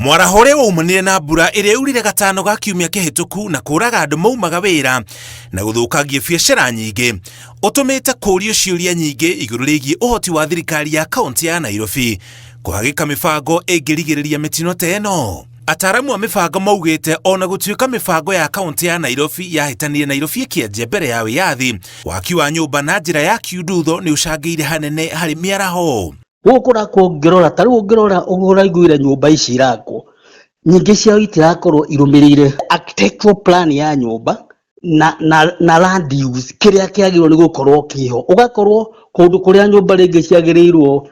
Mwarahore waumanire na mbura iria yurire gatano ga kiumia kihituku na kuraga andu maumaga wira na guthukangia biacara nyingi utumite kurio ciuria nyingi iguru rigie uhoti wa thirikari ya kaunti ya Nairobi kuhagika mibango ingirigiriria mitino teno. Ataramu a mibango maugite ona gutuika mibango ya kaunti ya Nairobi yahitanire Nairobi ikianjia mbere ya wiyathi waki wa nyumba na njira ya kiundutho ni ucangiire hanene hari miaraho. Gukura kuongerora tari ongerora uguraiguire nyumba ici irako nyingi cia itirakorwo irumirire architectural plan ya nyumba na land use kiria kiagirwo ni gukorwo kiho ugakorwo kundu kuria nyumba ringi ciagirirwo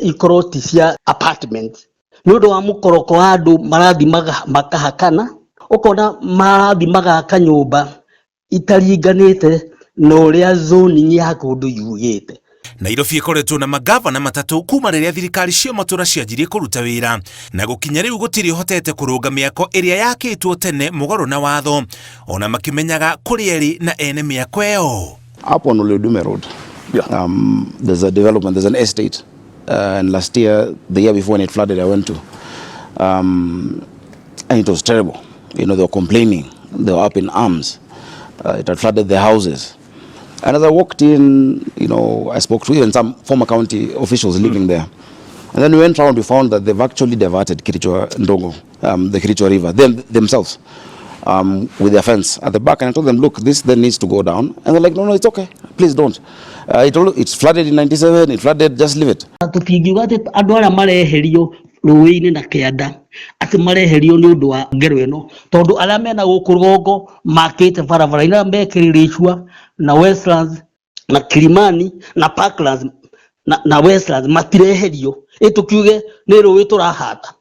ikorwo ti cia apartment nundu wa mukoroko wa andu marathi makahakana ukona marathi magaka nyumba itaringanite no ria zoning ya kundu yugite. Nairobi ikoretwo na magavana matatu kuma riria thirikari cia matura cianjirie kuruta wira na gukinya riu gutiri hotete kurunga miako iria yakitwo tene mugoro na watho ona makimenyaga kuri eri na ene miako eo. Up on Oludume Road, there's a development, there's an estate, and last year, the year before when it flooded, I went to, and it was terrible. You know, they were complaining, they were up in arms. It had flooded their houses. And as I walked in, you know, I spoke to even some former county officials living there. And then we went around, we found that they've actually diverted Kirichwa Ndongo, the Kirichwa River, themselves, with their fence at the back. And I told them, look, this then needs to go down. And they're like, no, it's okay, please don't. It's flooded in 97, it flooded, just leave it. Ruini na kianda ati mareherio ni undu wa ngero ino tondu aria mena guku rugongo makite barabara ina mbekiriricwa na Westlands na Kilimani na Parklands na Westlands matireherio itukiuge ni ruwi turahata.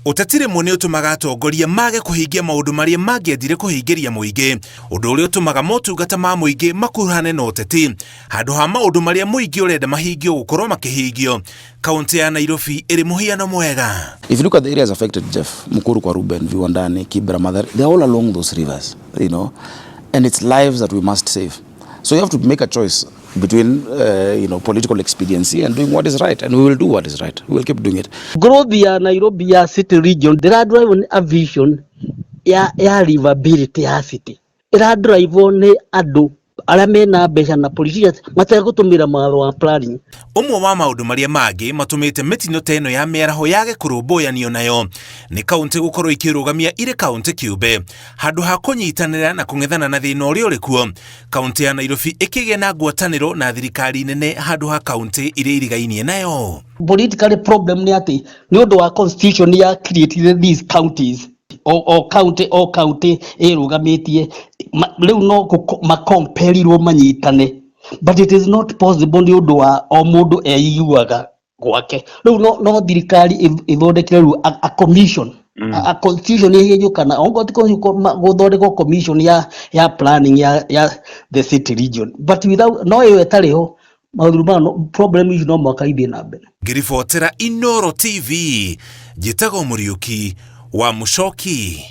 Utatire mune utumaga atongoria mage kuhingia maundu maria mangiendire kuhingiria muingi undu uria utumaga motungata ma muingi makuruhane na uteti handu ha maundu maria muingi urenda mahingio gukorwo makihingio. Kaunti ya Nairobi iri muhiano mwega. If you look at the areas affected, Jeff, Mukuru kwa Ruben, Viwandani, Kibra, Mathare, they're all along those rivers, you know, and it's lives that we must save. So you have to make a choice between, you know, political expediency and doing what is right, and we will do what is right. We will keep doing it. Growth ya Nairobi ya city region, they are driving a vision ya livability ya city. Ira drive on adu arame na besha na politicians mataya gutumira mawatho wa planning. Umwe wa maundu maria magi matumite mitino teno ya miaraho yage kurumbuyanio nayo ni kaunti gukorwo ikirugamia ire kaunti kiumbe handu ha kunyitanira na kung'ethana na thina uria uri kuo. Kaunti ya Nairobi ikigia na ngwataniro na thirikari nene handu ha kaunti ire irigainie nayo. Political problem ni ati ni undu wa constitution ya created these counties o county irugamitie riu no makomperirwo manyitane, but it is not possible ni undu wa o mundu eiguaga gwake. Riu no thirikari ithondekere riu a commission a constitution ihinyukana ongo tiko guthondekwo commission ya planning ya the city region, but without no yo etariho problem is no makaithie na mbere. Ngiribotera Inooro TV Jitago Muriuki wa Muchoki.